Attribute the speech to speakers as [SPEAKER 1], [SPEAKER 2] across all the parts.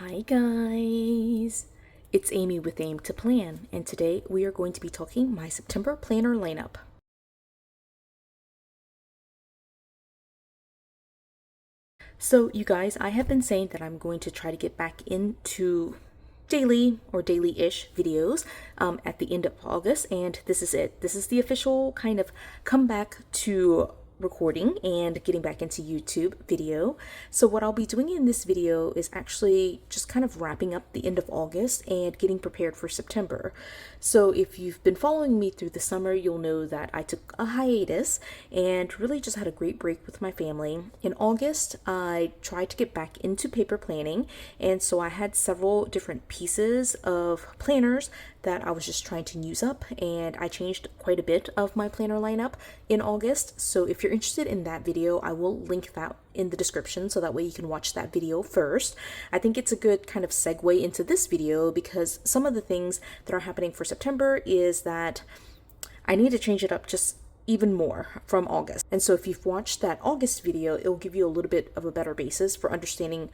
[SPEAKER 1] Hi guys, it's Amy with Aim to Plan, and today we are going to be talking my September planner lineup. So you guys, I have been saying that I'm going to try to get back into daily or daily-ish videos at the end of August, and this is it. This is the official kind of comeback to recording and getting back into YouTube video. So what I'll be doing in this video is actually just kind of wrapping up the end of August and getting prepared for September. So if you've been following me through the summer, you'll know that I took a hiatus and really just had a great break with my family. In August, I tried to get back into paper planning, and so I had several different pieces of planners that I was just trying to use up, and I changed quite a bit of my planner lineup in August. So if you're interested in that video, I will link that in the description so that way you can watch that video first. I think it's a good kind of segue into this video because some of the things that are happening for September is that I need to change it up just even more from August. And so if you've watched that August video, it'll give you a little bit of a better basis for understanding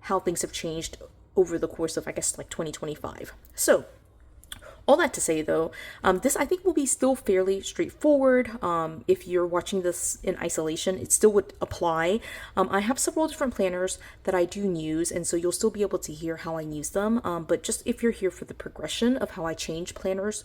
[SPEAKER 1] how things have changed over the course of, I guess, like 2025. So all that to say though, this I think will be still fairly straightforward. If you're watching this in isolation, it still would apply. I have several different planners that I do use, and so you'll still be able to hear how I use them. But just if you're here for the progression of how I change planners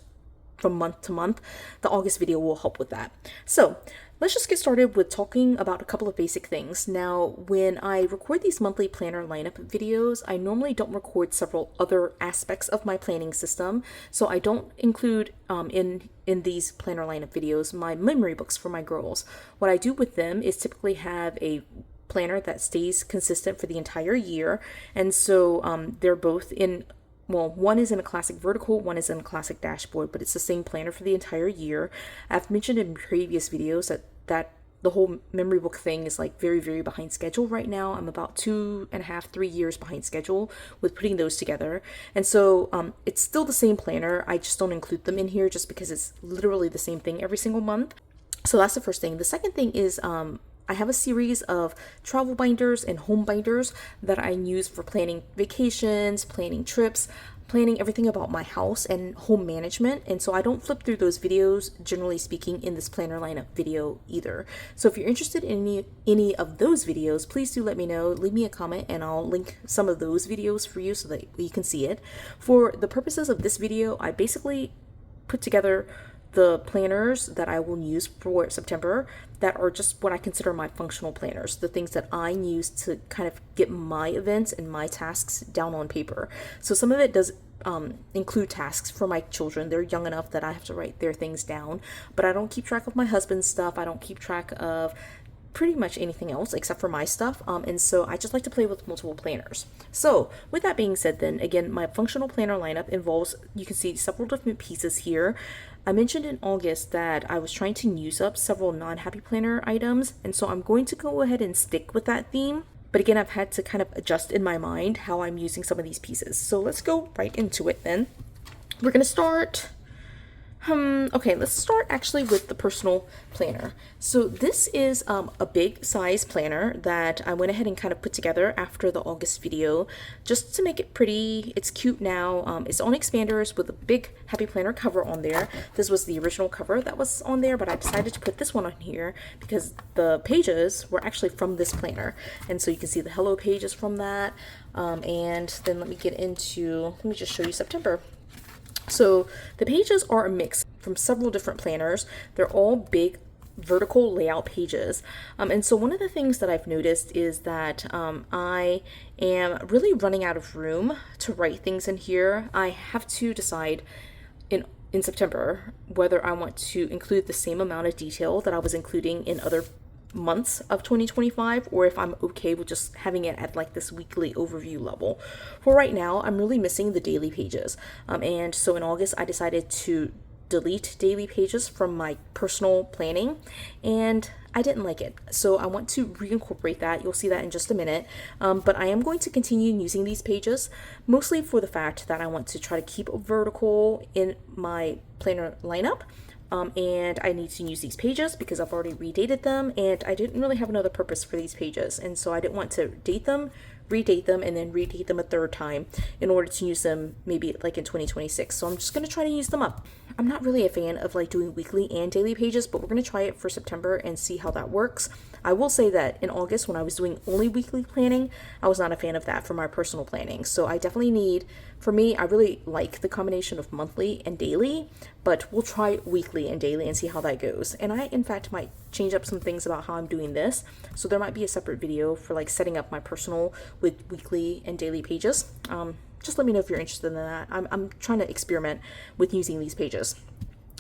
[SPEAKER 1] from month to month, the August video will help with that. So let's just get started with talking about a couple of basic things. Now, when I record these monthly planner lineup videos, I normally don't record several other aspects of my planning system. So I don't include in these planner lineup videos my memory books for my girls. What I do with them is typically have a planner that stays consistent for the entire year. And so they're both in, well, one is in a classic vertical, one is in a classic dashboard, but it's the same planner for the entire year. I've mentioned in previous videos that the whole memory book thing is like very, very behind schedule right now. I'm about 2.5, 3 years behind schedule with putting those together. And so it's still the same planner. I just don't include them in here just because it's literally the same thing every single month. So that's the first thing. The second thing is I have a series of travel binders and home binders that I use for planning vacations, planning trips, planning everything about my house and home management. And so I don't flip through those videos, generally speaking, in this planner lineup video either. So if you're interested in any of those videos, please do let me know. Leave me a comment and I'll link some of those videos for you so that you can see it. For the purposes of this video, I basically put together the planners that I will use for September that are just what I consider my functional planners, the things that I use to kind of get my events and my tasks down on paper. So some of it does include tasks for my children. They're young enough that I have to write their things down, but I don't keep track of my husband's stuff. I don't keep track of pretty much anything else except for my stuff, and so I just like to play with multiple planners. So with that being said, then again, my functional planner lineup involves, you can see several different pieces here. I mentioned in August that I was trying to use up several non-happy planner items, and so I'm going to go ahead and stick with that theme. But again, I've had to kind of adjust in my mind how I'm using some of these pieces. So let's go right into it then. We're going to start okay, let's start actually with the personal planner. So this is a big size planner that I went ahead and kind of put together after the August video just to make it pretty. It's cute now. It's on expanders with a big Happy Planner cover on there. This was the original cover that was on there, but I decided to put this one on here because the pages were actually from this planner. And so you can see the hello pages from that. And then let me just show you September. So the pages are a mix from several different planners. They're all big vertical layout pages. And so one of the things that I've noticed is that I am really running out of room to write things in here. I have to decide in September whether I want to include the same amount of detail that I was including in other months of 2025, or if I'm okay with just having it at like this weekly overview level. For right now, I'm really missing the daily pages. And so in August, I decided to delete daily pages from my personal planning, and I didn't like it. So I want to reincorporate that. You'll see that in just a minute. But I am going to continue using these pages, mostly for the fact that I want to try to keep vertical in my planner lineup. And I need to use these pages because I've already redated them, and I didn't really have another purpose for these pages, and so I didn't want to date them, redate them and then redate them a third time in order to use them maybe like in 2026. So I'm just going to try to use them up. I'm not really a fan of like doing weekly and daily pages, but we're going to try it for September and see how that works. I will say that in August, when I was doing only weekly planning, I was not a fan of that for my personal planning. So I definitely need, for me, I really like the combination of monthly and daily, but we'll try weekly and daily and see how that goes. And I, in fact, might change up some things about how I'm doing this. So there might be a separate video for like setting up my personal with weekly and daily pages. Just let me know if you're interested in that. I'm trying to experiment with using these pages.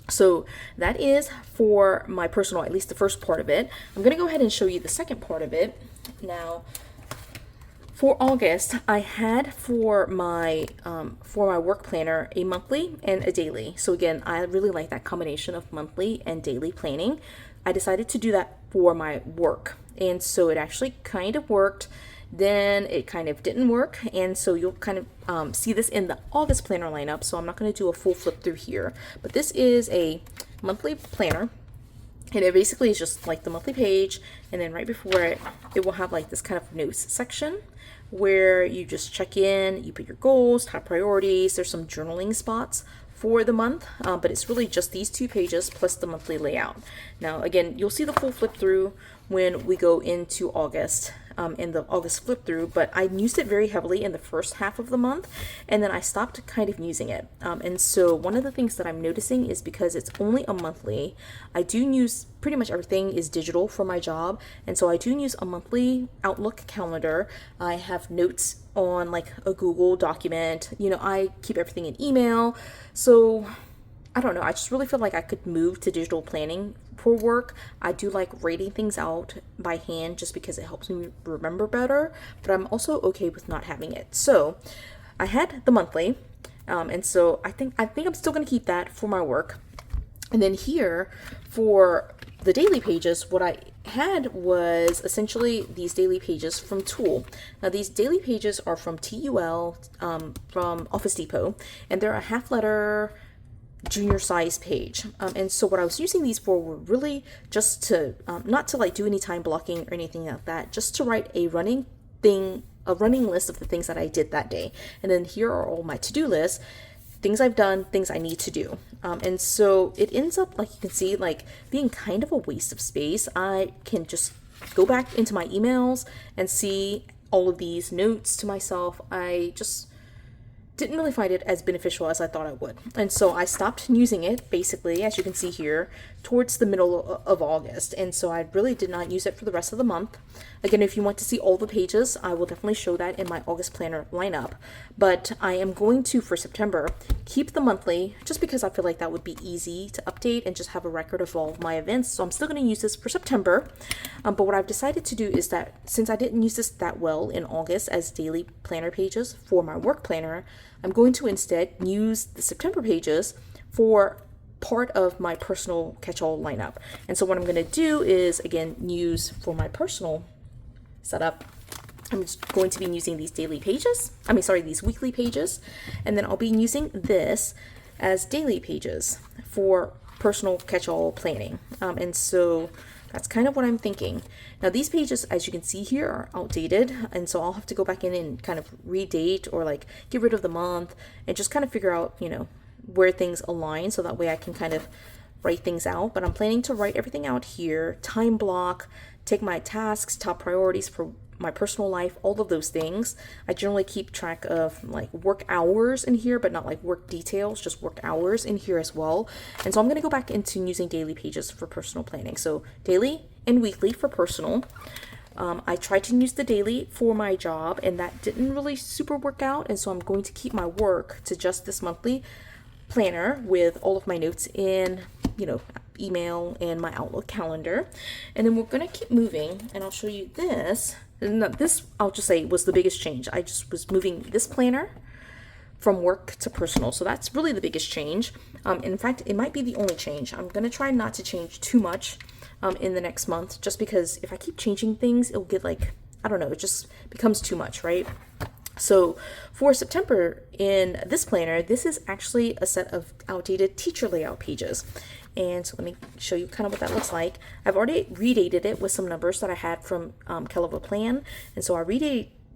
[SPEAKER 1] So that is for my personal, at least the first part of it. I'm going to go ahead and show you the second part of it. Now, for August, I had for my work planner a monthly and a daily. So again, I really like that combination of monthly and daily planning. I decided to do that for my work. And so it actually kind of worked. Then it kind of didn't work, and so you'll kind of see this in the August planner lineup, so I'm not going to do a full flip through here, but this is a monthly planner, and it basically is just like the monthly page, and then right before it, it will have like this kind of notes section where you just check in, you put your goals, top priorities, there's some journaling spots for the month, but it's really just these two pages plus the monthly layout. Now again, you'll see the full flip through when we go into August, in the August flip through, but I used it very heavily in the first half of the month, and then I stopped kind of using it. And so one of the things that I'm noticing is because it's only a monthly, I do use pretty much everything is digital for my job, and so I do use a monthly Outlook calendar. I have notes on like a Google document, you know, I keep everything in email. So I don't know, I just really feel like I could move to digital planning for work. I do like writing things out by hand just because it helps me remember better, but I'm also okay with not having it. So I had the monthly, and so I think I'm still going to keep that for my work. And then here for the daily pages, what I had was essentially these daily pages from Tool. Now these daily pages are from TUL, from Office Depot, and they're a half letter junior size page, and so what I was using these for were really just to not to like do any time blocking or anything like that, just to write a running list of the things that I did that day. And then here are all my to-do lists, things I've done, things I need to do, and so it ends up, like you can see, like being kind of a waste of space. I can just go back into my emails and see all of these notes to myself. I just didn't really find it as beneficial as I thought I would. And so I stopped using it, basically, as you can see here, towards the middle of August. And so I really did not use it for the rest of the month. Again, if you want to see all the pages, I will definitely show that in my August planner lineup. But I am going to, for September, keep the monthly, just because I feel like that would be easy to update and just have a record of all of my events. So I'm still going to use this for September. But what I've decided to do is that since I didn't use this that well in August as daily planner pages for my work planner, I'm going to instead use the September pages for part of my personal catch-all lineup. And so what I'm going to do is, again, use for my personal setup, I'm just going to be using these daily pages, these weekly pages, and then I'll be using this as daily pages for personal catch-all planning. And so that's kind of what I'm thinking. Now these pages, as you can see here, are outdated, and so I'll have to go back in and kind of redate or like get rid of the month and just kind of figure out, you know, where things align, so that way I can kind of write things out. But I'm planning to write everything out here, time block, take my tasks, top priorities for my personal life, all of those things. I generally keep track of like work hours in here, but not like work details, just work hours in here as well. And so I'm going to go back into using daily pages for personal planning. So daily and weekly for personal. I tried to use the daily for my job, and that didn't really super work out. And so I'm going to keep my work to just this monthly planner with all of my notes in, you know, email and my Outlook calendar. And then we're going to keep moving, and I'll show you this. And this, I'll just say, was the biggest change. I just was moving this planner from work to personal. So that's really the biggest change. In fact, it might be the only change. I'm going to try not to change too much in the next month, just because if I keep changing things, it'll get like, I don't know, it just becomes too much, right? So for September in this planner, this is actually a set of outdated teacher layout pages. And so let me show you kind of what that looks like. I've already redated it with some numbers that I had from Kelova Plan. And so I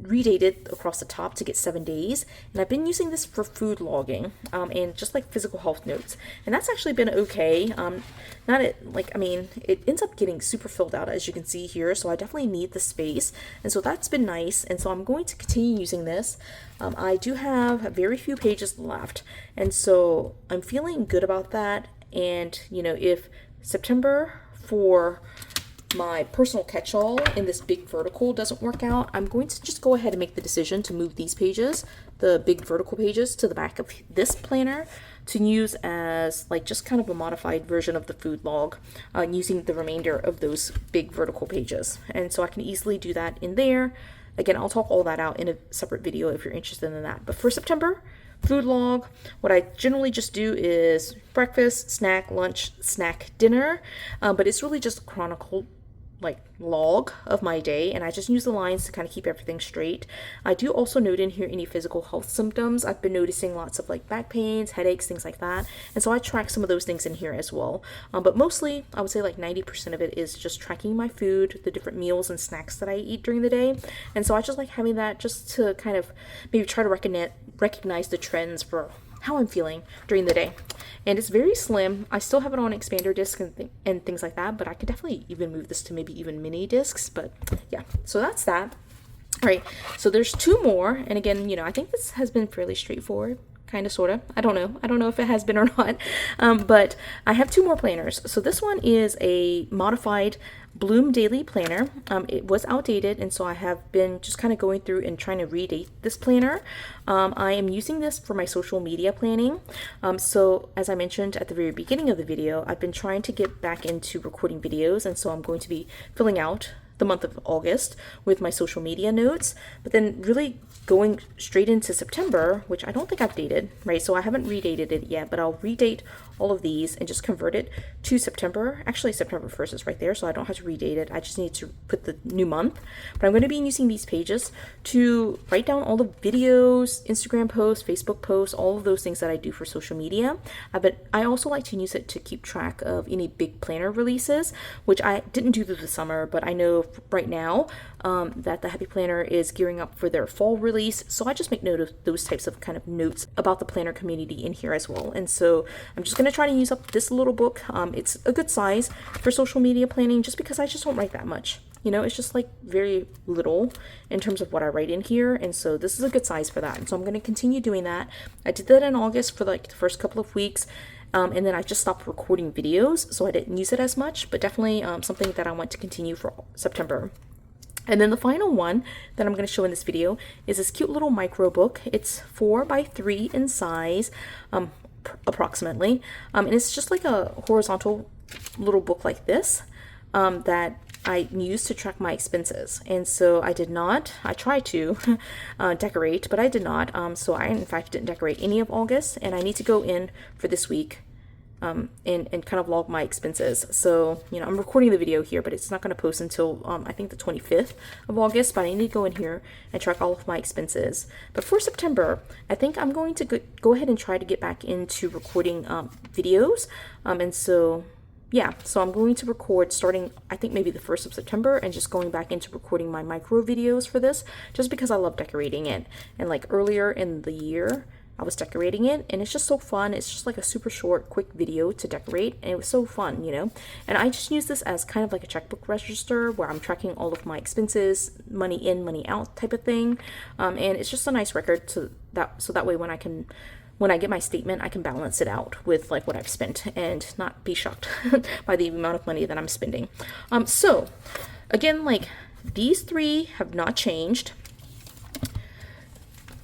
[SPEAKER 1] redated across the top to get 7 days, and I've been using this for food logging and just like physical health notes, and that's actually been okay. Not it like, I mean, it ends up getting super filled out as you can see here, so I definitely need the space, and so that's been nice, and so I'm going to continue using this. I do have very few pages left, and so I'm feeling good about that. And you know, if September for my personal catch-all in this big vertical doesn't work out, I'm going to just go ahead and make the decision to move these pages, the big vertical pages, to the back of this planner to use as like just kind of a modified version of the food log, using the remainder of those big vertical pages. And so I can easily do that in there. Again, I'll talk all that out in a separate video if you're interested in that. But for September, food log, what I generally just do is breakfast, snack, lunch, snack, dinner, but it's really just a chronicle like log of my day, and I just use the lines to kind of keep everything straight. I do also note in here any physical health symptoms. I've been noticing lots of like back pains, headaches, things like that, and so I track some of those things in here as well. But mostly I would say like 90% of it is just tracking my food, the different meals and snacks that I eat during the day, and so I just like having that just to kind of maybe try to recognize the trends for how I'm feeling during the day. And it's very slim. I still have it on expander disc and things like that, but I could definitely even move this to maybe even mini discs. But yeah, so that's that. All right, so there's 2 more, and again, you know, I think this has been fairly straightforward. Kind of, sort of. I don't know if it has been or not, but I have 2 more planners. So this one is a modified Bloom Daily Planner. It was outdated, and so I have been just kind of going through and trying to redate this planner. I am using this for my social media planning. So as I mentioned at the very beginning of the video, I've been trying to get back into recording videos, and so I'm going to be filling out the month of August with my social media notes, but then really going straight into September, which I don't think I've dated, right? So I haven't redated it yet, but I'll redate all of these and just convert it to September. Actually, September 1st is right there, so I don't have to redate it. I just need to put the new month. But I'm going to be using these pages to write down all the videos, Instagram posts, Facebook posts, all of those things that I do for social media. But I also like to use it to keep track of any big planner releases, which I didn't do through the summer, but I know right now that the Happy Planner is gearing up for their fall release. So I just make note of those types of kind of notes about the planner community in here as well. And so I'm just going to try to use up this little book. It's a good size for social media planning just because I just don't write that much. You know, it's just like very little in terms of what I write in here. And so this is a good size for that. And so I'm going to continue doing that. I did that in August for like the first couple of weeks. And then I just stopped recording videos, so I didn't use it as much, but definitely something that I want to continue for September. And then the final one that I'm going to show in this video is this cute little micro book. It's 4 by 3 in size, approximately. And it's just like a horizontal little book like this that I use to track my expenses. And so I tried to decorate, but I did not. So I, in fact, didn't decorate any of August, and I need to go in for this week and kind of log my expenses. So, you know, I'm recording the video here, but it's not going to post until I think the 25th of August, but I need to go in here and track all of my expenses. But for September, I think I'm going to go ahead and try to get back into recording videos. And so yeah, so I'm going to record starting, I think maybe the 1st of September, and just going back into recording my micro videos for this, just because I love decorating it. And like earlier in the year, I was decorating it, and it's just so fun. It's just like a super short, quick video to decorate, and it was so fun, you know? And I just use this as kind of like a checkbook register where I'm tracking all of my expenses, money in, money out type of thing. And it's just a nice record so that way when I get my statement, I can balance it out with like what I've spent and not be shocked by the amount of money that I'm spending. So again, like these 3 have not changed.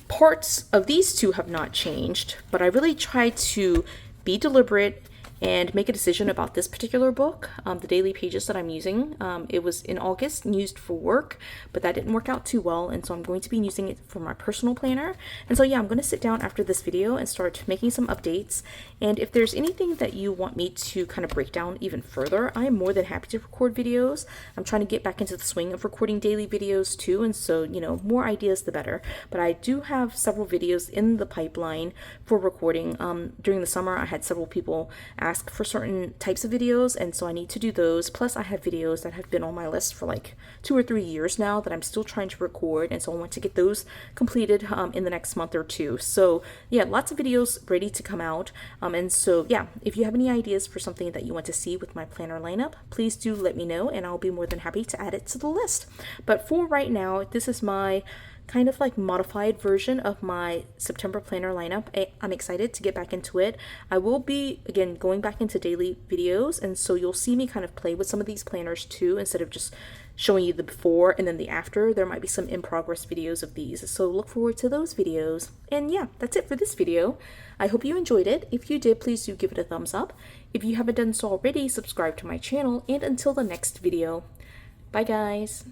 [SPEAKER 1] Parts of these 2 have not changed, but I really tried to be deliberate and make a decision about this particular book, the daily pages that I'm using. It was in August and used for work, but that didn't work out too well, and so I'm going to be using it for my personal planner. And so yeah, I'm going to sit down after this video and start making some updates. And if there's anything that you want me to kind of break down even further, I am more than happy to record videos. I'm trying to get back into the swing of recording daily videos too, and so, you know, more ideas the better. But I do have several videos in the pipeline for recording. During the summer, I had several people ask ask for certain types of videos, and so I need to do those. Plus I have videos that have been on my list for like 2 or 3 years now that I'm still trying to record, and so I want to get those completed in the next month or two. So yeah, lots of videos ready to come out, and so yeah, if you have any ideas for something that you want to see with my planner lineup, please do let me know and I'll be more than happy to add it to the list. But for right now, this is my kind of like modified version of my September planner lineup. I'm excited to get back into it. I will be, again, going back into daily videos, and so you'll see me kind of play with some of these planners too, instead of just showing you the before and then the after. There might be some in progress videos of these, so look forward to those videos. And yeah, that's it for this video. I hope you enjoyed it. If you did, please do give it a thumbs up. If you haven't done so already, subscribe to my channel, and until the next video, bye guys.